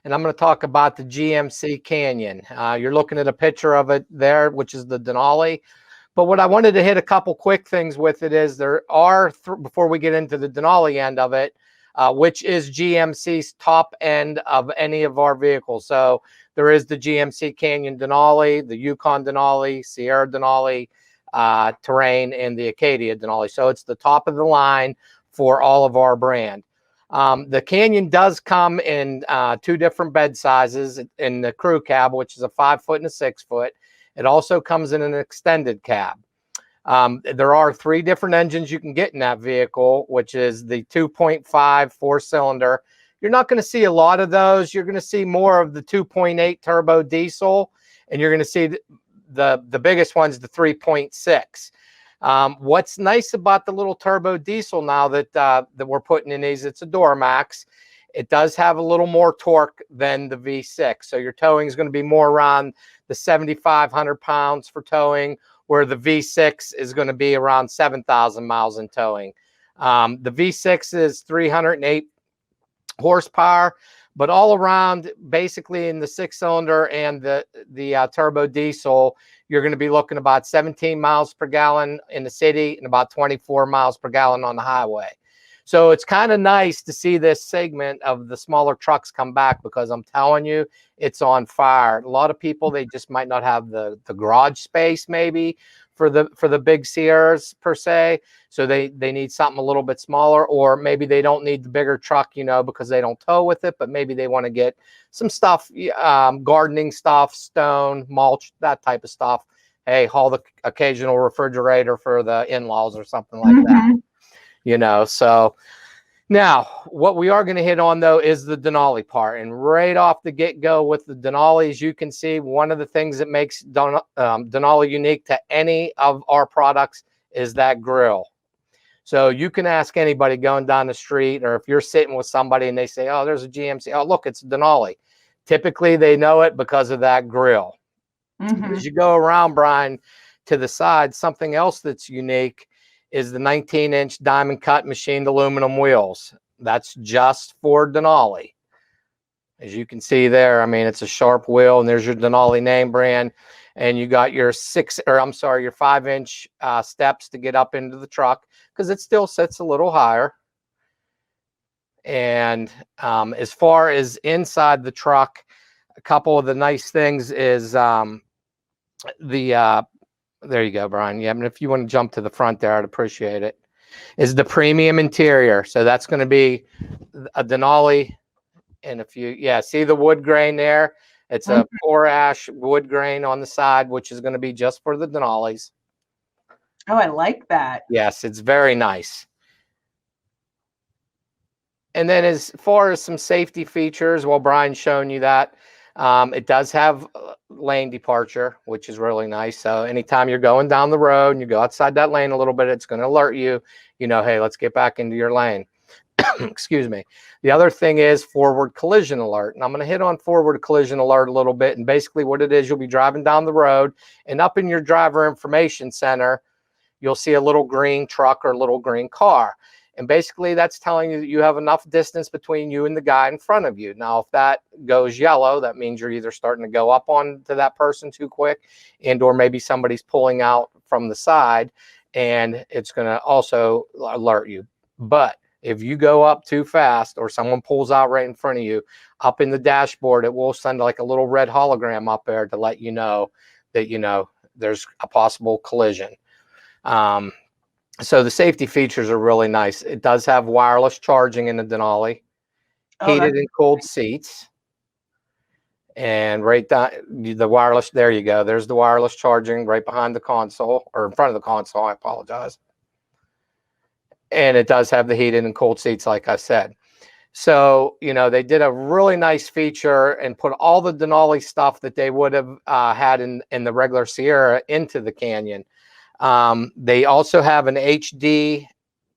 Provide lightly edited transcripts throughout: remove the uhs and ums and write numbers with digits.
and I'm going to talk about the GMC Canyon. You're looking at a picture of it there, which is the Denali. But what I wanted to hit a couple quick things with it is there are, before we get into the Denali end of it, which is GMC's top end of any of our vehicles. So there is the GMC Canyon Denali, the Yukon Denali, Sierra Denali, Terrain, and the Acadia Denali. So it's the top of the line for all of our brand. The Canyon does come in 2 different bed sizes in the crew cab, which is a 5-foot and a 6-foot. It also comes in an extended cab. There are 3 different engines you can get in that vehicle, which is the 2.5 4-cylinder. You're not going to see a lot of those. You're going to see more of the 2.8 turbo diesel, and you're going to see the biggest one's the 3.6. What's nice about the little turbo diesel now that we're putting in these, it's a Duramax. It does have a little more torque than the V6. So your towing is going to be more around the 7,500 pounds for towing, where the V6 is going to be around 7,000 miles in towing. The V6 is 308 horsepower, but all around, basically in the 6-cylinder and the turbo diesel, you're going to be looking about 17 miles per gallon in the city and about 24 miles per gallon on the highway. So it's kind of nice to see this segment of the smaller trucks come back, because I'm telling you, it's on fire. A lot of people, they just might not have the garage space maybe for the big Sierras per se. So they need something a little bit smaller, or maybe they don't need the bigger truck, you know, because they don't tow with it, but maybe they want to get some stuff, gardening stuff, stone, mulch, that type of stuff. Hey, haul the occasional refrigerator for the in-laws or something like that. You know, so now what we are going to hit on, though, is the Denali part. And right off the get-go with the Denali, as you can see, one of the things that makes Denali unique to any of our products is that grill. So you can ask anybody going down the street, or if you're sitting with somebody and they say, oh, there's a GMC. Oh, look, it's a Denali. Typically, they know it because of that grill. As you go around, Brian, to the side, something else that's unique is the 19-inch diamond cut machined aluminum wheels. That's just for Denali. As you can see there, I mean, it's a sharp wheel, and there's your Denali name brand. And you got your 5-inch steps to get up into the truck, because it still sits a little higher. And as far as inside the truck, a couple of the nice things is there you go, Brian. Yeah, I mean, if you want to jump to the front there, I'd appreciate it. Is the premium interior. So that's going to be a Denali. And if you, see the wood grain there? It's a 4-ash wood grain on the side, which is going to be just for the Denalis. Oh, I like that. Yes, it's very nice. And then as far as some safety features, well, Brian's shown you that. It does have lane departure, which is really nice. So anytime you're going down the road and you go outside that lane a little bit, it's going to alert you, you know, hey, let's get back into your lane. Excuse me. The other thing is forward collision alert. And I'm going to hit on forward collision alert a little bit. And basically what it is, you'll be driving down the road, and up in your driver information center, you'll see a little green truck or a little green car. And basically that's telling you that you have enough distance between you and the guy in front of you. Now, if that goes yellow, that means you're either starting to go up onto that person too quick, and or maybe somebody's pulling out from the side, and it's going to also alert you. But if you go up too fast, or someone pulls out right in front of you, up in the dashboard, it will send like a little red hologram up there to let you know that, you know, there's a possible collision. So the safety features are really nice. It does have wireless charging in the Denali, heated and cooled seats, and right down the wireless. There you go. There's the wireless charging right behind the console, or in front of the console. I apologize. And it does have the heated and cooled seats, like I said. So, you know, they did a really nice feature and put all the Denali stuff that they would have had in the regular Sierra into the Canyon. They also have an HD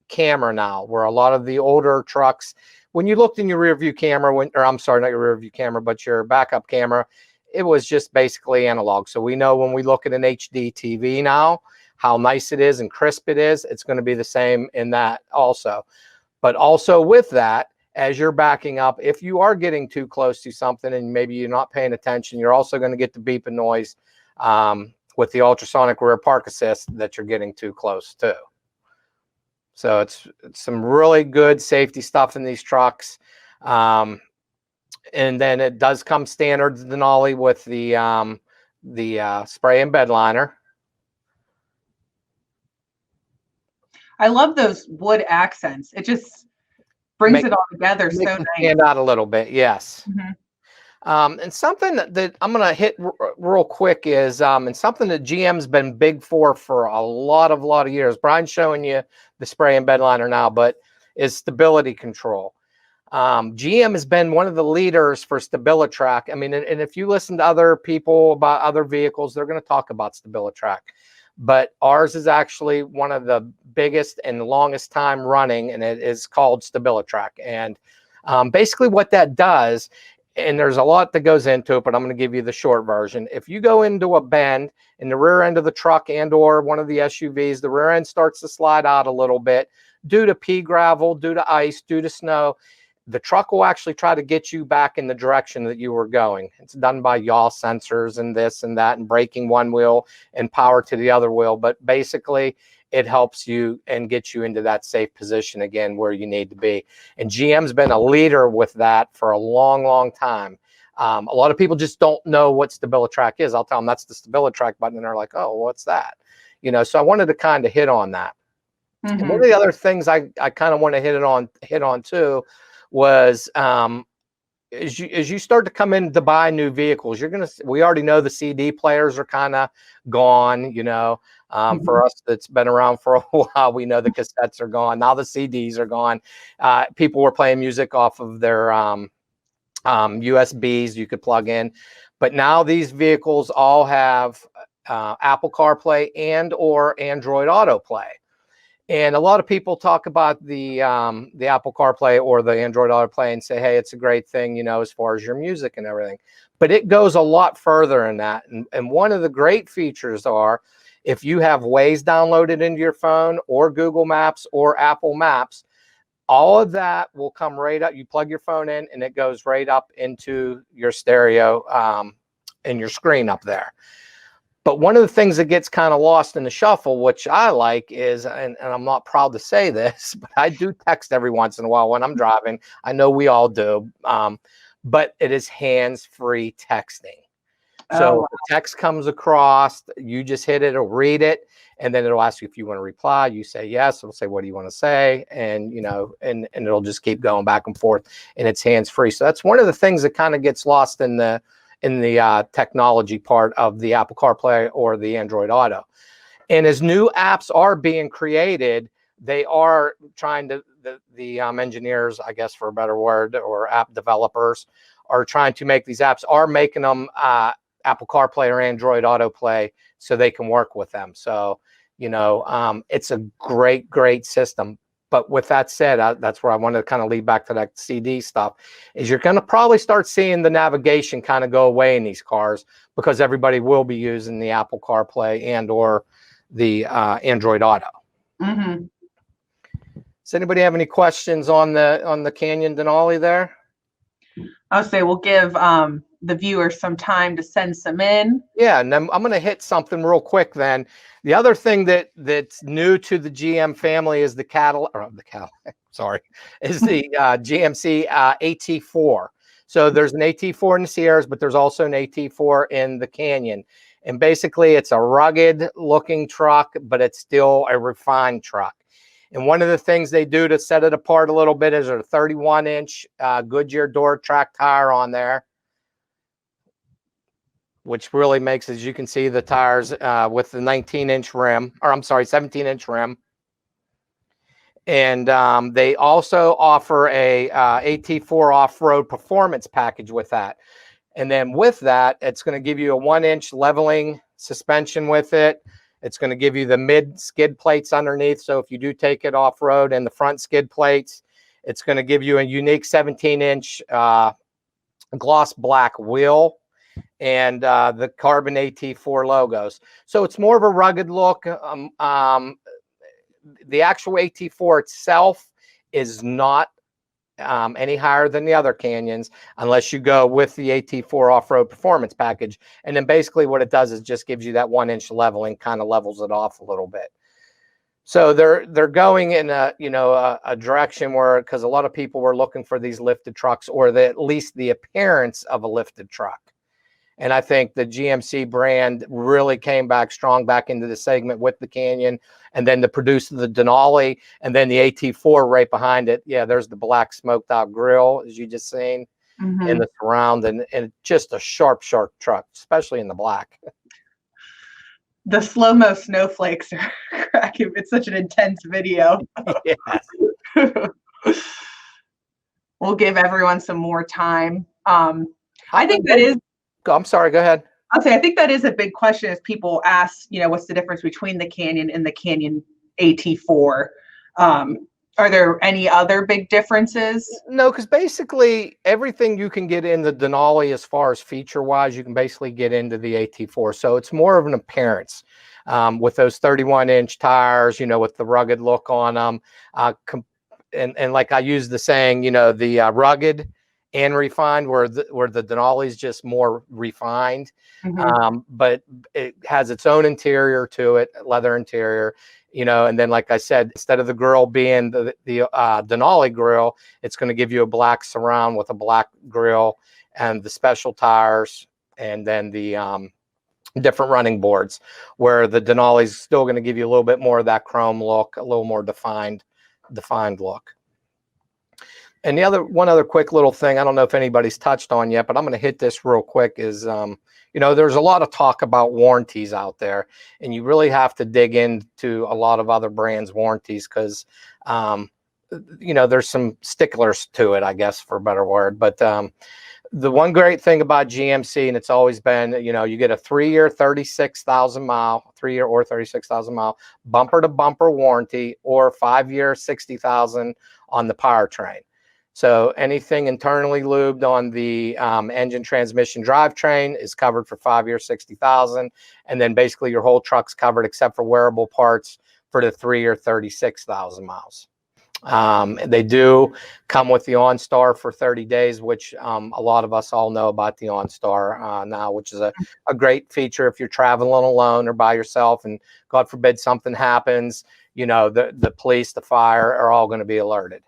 camera now, where a lot of the older trucks, when you looked in your rear view camera, or I'm sorry, not your rear view camera, but your backup camera, it was just basically analog. So we know when we look at an HD TV now, how nice it is and crisp it is. It's going to be the same in that also. But also with that, as you're backing up. If you are getting too close to something and maybe you're not paying attention, you're also going to get the beeping noise with the ultrasonic rear park assist that you're getting too close to. So it's some really good safety stuff in these trucks. And then it does come standard Denali with the spray and bed liner. I love those wood accents. It just brings it all together so nice. Stand out a little bit, yes. Mm-hmm. And something that I'm going to hit real quick is, and something that GM's been big for a lot of years. Brian's showing you the spray and bed liner now, but is stability control. GM has been one of the leaders for Stabilitrak. I mean, and if you listen to other people about other vehicles, they're going to talk about Stabilitrak. But ours is actually one of the biggest and longest time running, and it is called Stabilitrak. And basically what that does, and there's a lot that goes into it, but I'm going to give you the short version. If you go into a bend in the rear end of the truck and or one of the SUVs, the rear end starts to slide out a little bit due to pea gravel, due to ice, due to snow. The truck will actually try to get you back in the direction that you were going. It's done by yaw sensors and this and that and braking one wheel and power to the other wheel. But basically, it helps you and gets you into that safe position again where you need to be. And GM's been a leader with that for a long time. A lot of people just don't know what Stabilitrak is. I'll tell them that's the Stabilitrak button, and they're like, oh, what's that? You know, so I wanted to kind of hit on that. Mm-hmm. And one of the other things I kind of want to hit on too was as you start to come in to buy new vehicles, we already know the CD players are kind of gone, you know. For us that's been around for a while, we know the cassettes are gone. Now the CDs are gone. People were playing music off of their USBs you could plug in. But now these vehicles all have Apple CarPlay and or Android Autoplay. And a lot of people talk about the Apple CarPlay or the Android Autoplay and say, hey, it's a great thing, you know, as far as your music and everything. But it goes a lot further in that. And one of the great features are, if you have Waze downloaded into your phone or Google Maps or Apple Maps, all of that will come right up. You plug your phone in and it goes right up into your stereo and your screen up there. But one of the things that gets kind of lost in the shuffle, which I like, is, and I'm not proud to say this, but I do text every once in a while when I'm driving. I know we all do, but it is hands-free texting. So if the text comes across, you just hit it, it'll read it, and then it'll ask you if you want to reply. You say yes, it'll say, what do you want to say? And, you know, and it'll just keep going back and forth, and it's hands-free. So that's one of the things that kind of gets lost in the technology part of the Apple CarPlay or the Android Auto. And as new apps are being created, they are trying to, the engineers, I guess for a better word, or app developers are trying to make these apps, are making them Apple CarPlay or Android Autoplay so they can work with them. So, you know, it's a great system. But with that said, that's where I wanted to kind of lead back to that CD stuff, is you're going to probably start seeing the navigation kind of go away in these cars because everybody will be using the Apple CarPlay and or the Android Auto. Mm-hmm. Does anybody have any questions on the Canyon Denali there? I'll say we'll give the viewers some time to send some in. Yeah, and then I'm going to hit something real quick then. The other thing that's new to the GM family is the is the GMC AT4. So there's an AT4 in the Sierras, but there's also an AT4 in the Canyon. And basically it's a rugged looking truck, but it's still a refined truck. And one of the things they do to set it apart a little bit is a 31-inch Goodyear door track tire on there, which really makes, as you can see, the tires with the 19-inch rim, or I'm sorry, 17-inch rim. And they also offer a AT4 off-road performance package with that. And then with that, it's going to give you a 1-inch leveling suspension with it. It's going to give you the mid skid plates underneath. So if you do take it off-road and the front skid plates, it's going to give you a unique 17-inch gloss black wheel and the carbon AT4 logos. So it's more of a rugged look. The actual AT4 itself is not any higher than the other Canyons unless you go with the AT4 off-road performance package. And then basically what it does is just gives you that 1-inch leveling, kind of levels it off a little bit. So they're going in a direction where, because a lot of people were looking for these lifted trucks, or at least the appearance of a lifted truck. And I think the GMC brand really came back strong back into the segment with the Canyon, and then to produce the Denali, and then the AT4 right behind it. Yeah, there's the black smoked out grill, as you just seen, in the surround, and just a sharp truck, especially in the black. The slow-mo snowflakes are cracking. It's such an intense video. Yes. We'll give everyone some more time. I think that is. I'm sorry, go ahead. I'll say I think that is a big question as people ask, what's the difference between the Canyon and the Canyon AT4? Are there any other big differences? No, because basically everything you can get in the Denali as far as feature-wise, you can basically get into the AT4. So it's more of an appearance with those 31-inch tires, with the rugged look on them. And like I use the saying, the rugged and refined, where the Denali is just more refined, but it has its own interior to it, leather interior, and then like I said, instead of the grill being the Denali grill, it's going to give you a black surround with a black grill and the special tires, and then the different running boards, where the Denali is still going to give you a little bit more of that chrome look, a little more defined look. And one other quick little thing, I don't know if anybody's touched on yet, but I'm going to hit this real quick, is, there's a lot of talk about warranties out there, and you really have to dig into a lot of other brands' warranties, because, there's some sticklers to it, I guess, for a better word. But the one great thing about GMC, and it's always been, you get a 3-year, 36,000 mile, 3-year or 36,000 mile bumper to bumper warranty, or 5-year, 60,000 on the powertrain. So anything internally lubed on the engine, transmission, drivetrain is covered for 5 years, 60,000, and then basically your whole truck's covered except for wearable parts for the 3-year, 36,000 miles. They do come with the OnStar for 30 days, which a lot of us all know about the OnStar now, which is a great feature if you're traveling alone or by yourself, and God forbid something happens, the police, the fire are all going to be alerted.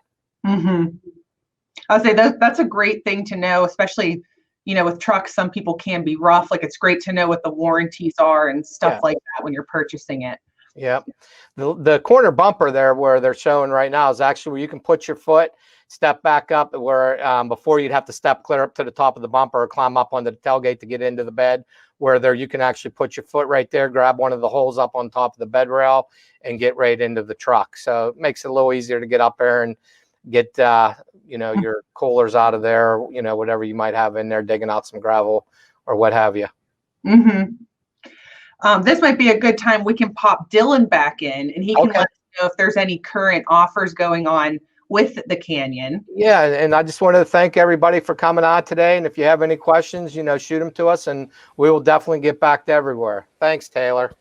I'll say that's a great thing to know, especially, with trucks, some people can be rough. Like, it's great to know what the warranties are and stuff like that when you're purchasing it. Yeah. The corner bumper there where they're showing right now is actually where you can put your foot, step back up, where before you'd have to step clear up to the top of the bumper or climb up onto the tailgate to get into the bed, where there you can actually put your foot right there, grab one of the holes up on top of the bed rail, and get right into the truck. So it makes it a little easier to get up there and get your coolers out of there, whatever you might have in there, digging out some gravel or what have you. This might be a good time we can pop Dylan back in, and he can let us know if there's any current offers going on with the Canyon. Yeah, and I just wanted to thank everybody for coming on today, and if you have any questions, shoot them to us, and we will definitely get back to everywhere. Thanks, Taylor.